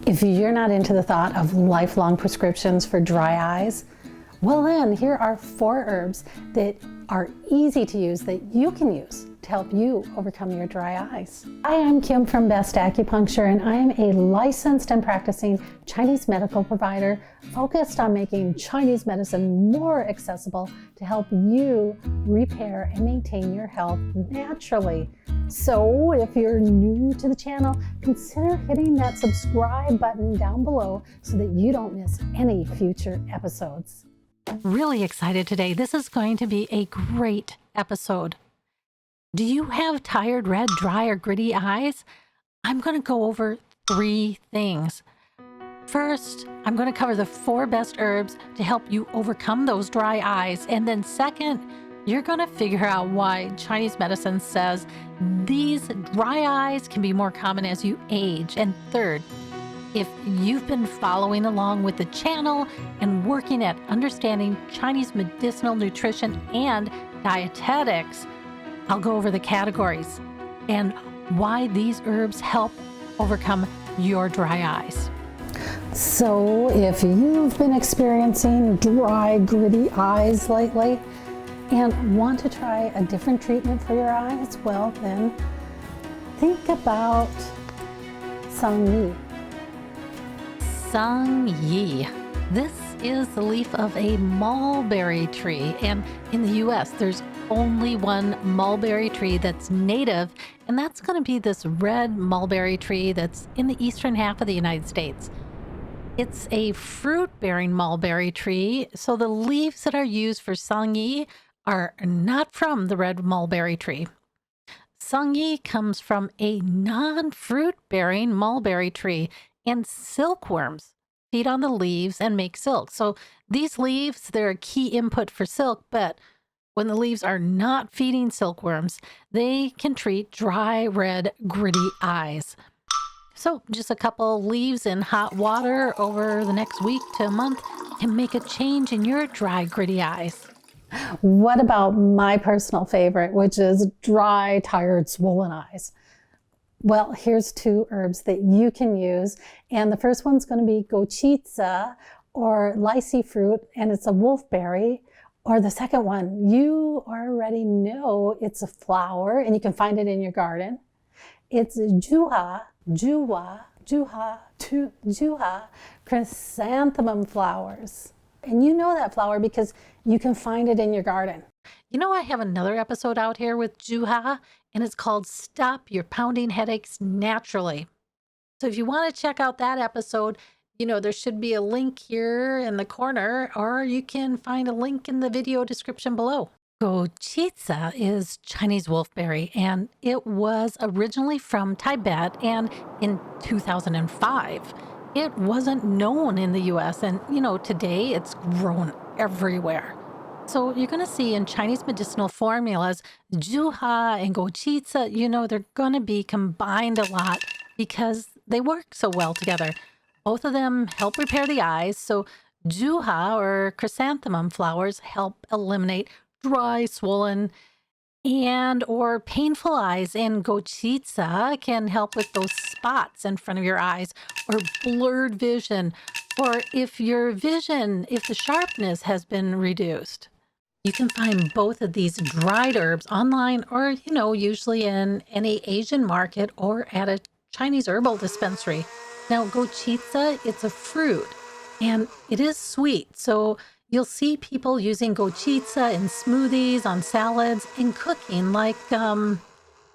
If you're not into the thought of lifelong prescriptions for dry eyes, well then, here are 4 herbs that are easy to use that you can use to help you overcome your dry eyes. Hi, I'm Kim from Best Acupuncture, and I am a licensed and practicing Chinese medical provider focused on making Chinese medicine more accessible to help you repair and maintain your health naturally. So if you're new to the channel, consider hitting that subscribe button down below so that you don't miss any future episodes. Really excited today. This is going to be a great episode. Do you have tired, red, dry, or gritty eyes? I'm going to go over 3 things. First, I'm going to cover the 4 best herbs to help you overcome those dry eyes. And then second, you're going to figure out why Chinese medicine says these dry eyes can be more common as you age. And third, if you've been following along with the channel and working at understanding Chinese medicinal nutrition and dietetics, I'll go over the categories and why these herbs help overcome your dry eyes. So if you've been experiencing dry, gritty eyes lately and want to try a different treatment for your eyes, well then think about Sang Yi. Sang Yi. This is the leaf of a mulberry tree, and in the US there's only one mulberry tree that's native, and that's going to be this red mulberry tree that's in the eastern half of the United States. It's a fruit-bearing mulberry tree, so the leaves that are used for Sang Yi are not from the red mulberry tree. Sang Yi comes from a non-fruit-bearing mulberry tree, and silkworms feed on the leaves and make silk. So these leaves, they're a key input for silk, but when the leaves are not feeding silkworms, they can treat dry, red, gritty eyes. So just a couple leaves in hot water over the next week to a month can make a change in your dry, gritty eyes. What about my personal favorite, which is dry, tired, swollen eyes? Well, here's 2 herbs that you can use. And the first one's going to be gochitsa or lychee fruit, and it's a wolfberry. Or the second one, you already know it's a flower, and you can find it in your garden. It's juha chrysanthemum flowers. And you know that flower because you can find it in your garden. You know, I have another episode out here with juha, and it's called Stop Your Pounding Headaches Naturally. So if you want to check out that episode, you know, there should be a link here in the corner, or you can find a link in the video description below. Gochitsa is Chinese wolfberry, and it was originally from Tibet, and in 2005, it wasn't known in the US, and you know, today it's grown everywhere. So you're going to see in Chinese medicinal formulas, juha and gochitsa, you know, they're going to be combined a lot because they work so well together. Both of them help repair the eyes. So juha or chrysanthemum flowers help eliminate dry, swollen, and or painful eyes. And gochitsa can help with those spots in front of your eyes or blurred vision, or if the sharpness has been reduced. You can find both of these dried herbs online or, you know, usually in any Asian market or at a Chinese herbal dispensary. Now, gochitsa, it's a fruit and it is sweet. So you'll see people using gochitsa in smoothies, on salads, and cooking, like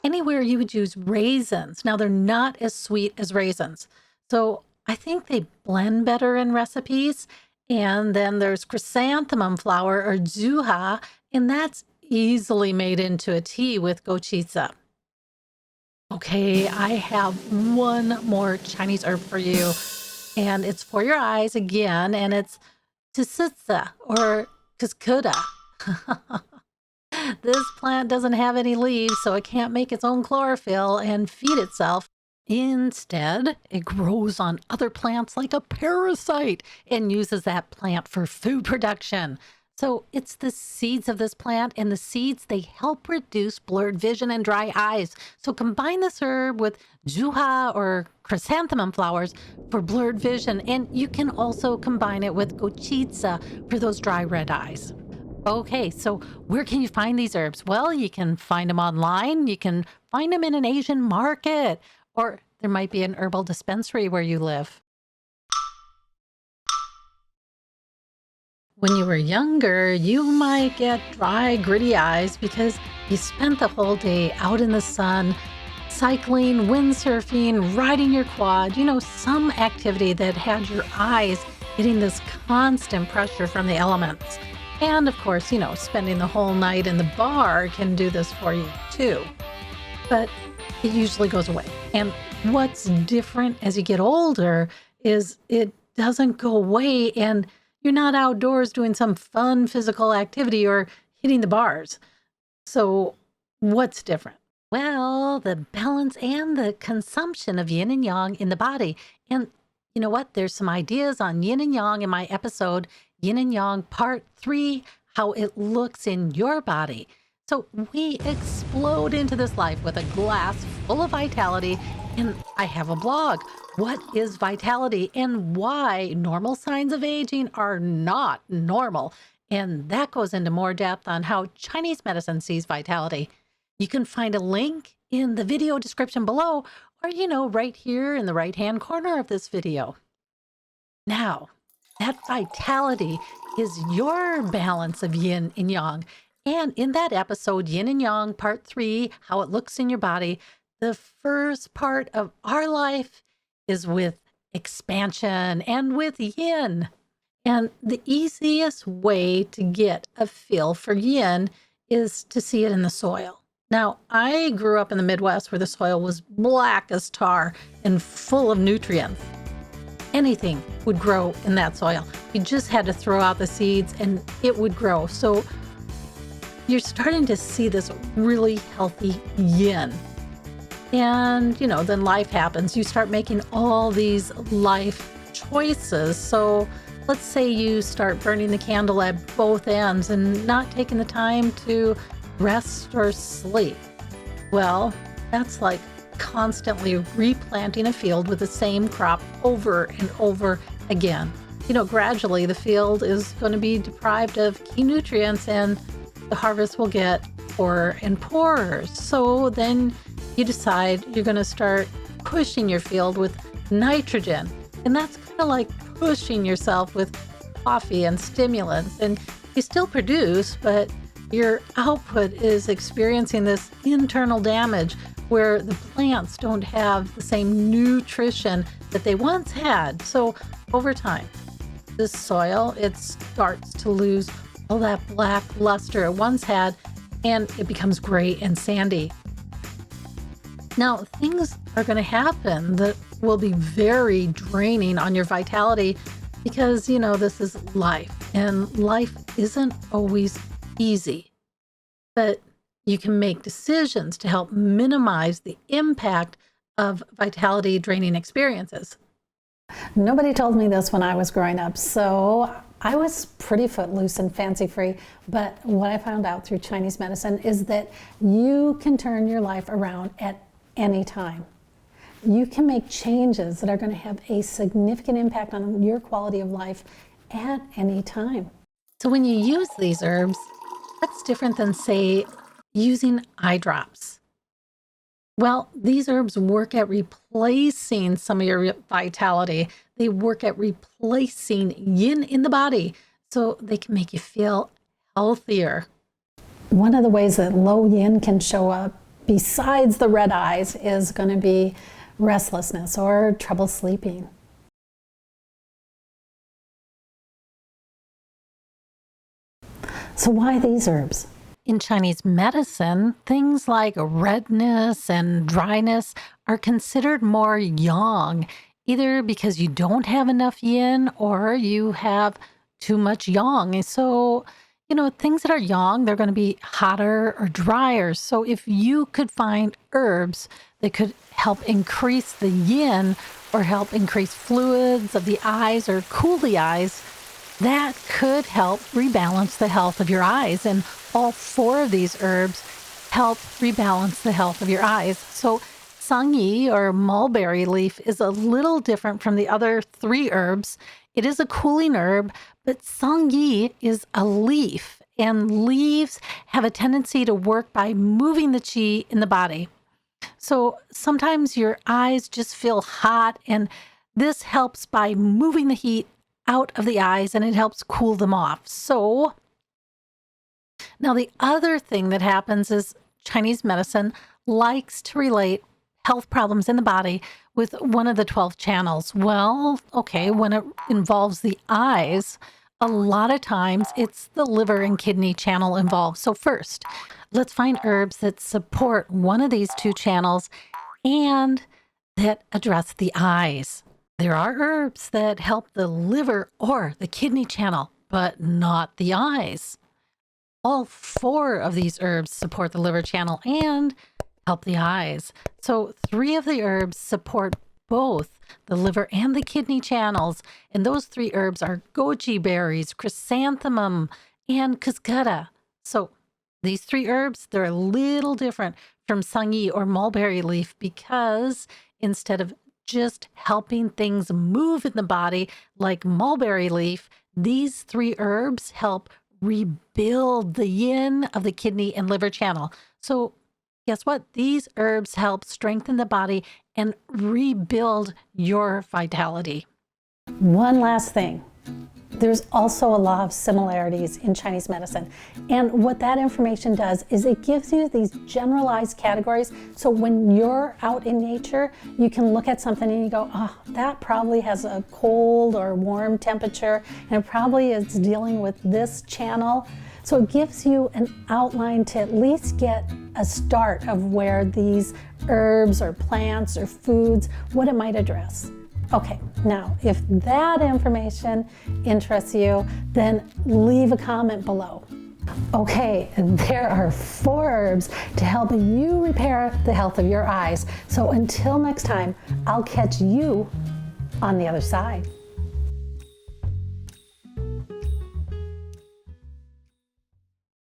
anywhere you would use raisins. Now, they're not as sweet as raisins. So I think they blend better in recipes. And then there's chrysanthemum flower or juha, and that's easily made into a tea with gochitsa. Okay, I have one more Chinese herb for you, and it's for your eyes again, and it's tsitsa or kuskuda. This plant doesn't have any leaves, so it can't make its own chlorophyll and feed itself. Instead, it grows on other plants like a parasite and uses that plant for food production. So it's the seeds of this plant, and the seeds, they help reduce blurred vision and dry eyes. So combine this herb with juha or chrysanthemum flowers for blurred vision, and you can also combine it with gochitsa for those dry red eyes. Okay, so where can you find these herbs? Well, you can find them online, you can find them in an Asian market, or there might be an herbal dispensary where you live. When you were younger, you might get dry, gritty eyes because you spent the whole day out in the sun, cycling, windsurfing, riding your quad, some activity that had your eyes getting this constant pressure from the elements. And of course, spending the whole night in the bar can do this for you too. But it usually goes away. And what's different as you get older is it doesn't go away, and you're not outdoors doing some fun physical activity or hitting the bars. So what's different? Well, the balance and the consumption of yin and yang in the body. And you know what? There's some ideas on yin and yang in my episode, Yin and Yang Part 3, How It Looks in Your Body. So we explode into this life with a glass full of vitality, and I have a blog. What is vitality and why normal signs of aging are not normal? And that goes into more depth on how Chinese medicine sees vitality. You can find a link in the video description below, or, right here in the right-hand corner of this video. Now, that vitality is your balance of yin and yang. And in that episode, Yin and Yang Part 3, How It Looks in Your Body, the first part of our life is with expansion and with yin. And the easiest way to get a feel for yin is to see it in the soil. Now, I grew up in the Midwest where the soil was black as tar and full of nutrients. Anything would grow in that soil. You just had to throw out the seeds and it would grow. So you're starting to see this really healthy yin. And, then life happens. You start making all these life choices. So let's say you start burning the candle at both ends and not taking the time to rest or sleep. Well, that's like constantly replanting a field with the same crop over and over again. Gradually the field is going to be deprived of key nutrients and the harvest will get poorer and poorer. So then you decide you're going to start pushing your field with nitrogen. And that's kind of like pushing yourself with coffee and stimulants. And you still produce, but your output is experiencing this internal damage where the plants don't have the same nutrition that they once had. So over time, this soil, it starts to lose all that black luster it once had, and it becomes gray and sandy. Now, things are going to happen that will be very draining on your vitality because, this is life, and life isn't always easy. But you can make decisions to help minimize the impact of vitality draining experiences. Nobody told me this when I was growing up, so I was pretty footloose and fancy-free. But what I found out through Chinese medicine is that you can turn your life around at any time. You can make changes that are going to have a significant impact on your quality of life at any time. So when you use these herbs, that's different than, say, using eye drops. Well, these herbs work at replacing some of your vitality. They work at replacing yin in the body so they can make you feel healthier. One of the ways that low yin can show up, besides the red eyes, is going to be restlessness or trouble sleeping. So why these herbs? In Chinese medicine, things like redness and dryness are considered more yang, either because you don't have enough yin or you have too much yang. So, things that are yang, they're going to be hotter or drier. So if you could find herbs that could help increase the yin or help increase fluids of the eyes or cool the eyes, that could help rebalance the health of your eyes. And all 4 of these herbs help rebalance the health of your eyes. So Sangyi or mulberry leaf is a little different from the other 3 herbs. It is a cooling herb, but Sangyi is a leaf, and leaves have a tendency to work by moving the qi in the body. So sometimes your eyes just feel hot, and this helps by moving the heat out of the eyes, and it helps cool them off. So now the other thing that happens is Chinese medicine likes to relate health problems in the body with one of the 12 channels. Well, okay, when it involves the eyes, a lot of times it's the liver and kidney channel involved. So first, let's find herbs that support one of these 2 channels and that address the eyes. There are herbs that help the liver or the kidney channel, but not the eyes. All 4 of these herbs support the liver channel and help the eyes. So 3 of the herbs support both the liver and the kidney channels. And those 3 herbs are goji berries, chrysanthemum, and cuscutta. So these 3 herbs, they're a little different from Sangyi or mulberry leaf because instead of just helping things move in the body like mulberry leaf, these 3 herbs help rebuild the yin of the kidney and liver channel. So guess what? These herbs help strengthen the body and rebuild your vitality. One last thing. There's also a lot of similarities in Chinese medicine. And what that information does is it gives you these generalized categories. So when you're out in nature, you can look at something and you go, oh, that probably has a cold or warm temperature, and it probably is dealing with this channel. So it gives you an outline to at least get a start of where these herbs or plants or foods, what it might address. Okay, now if that information interests you, then leave a comment below. Okay, there are 4 herbs to help you repair the health of your eyes. So until next time, I'll catch you on the other side.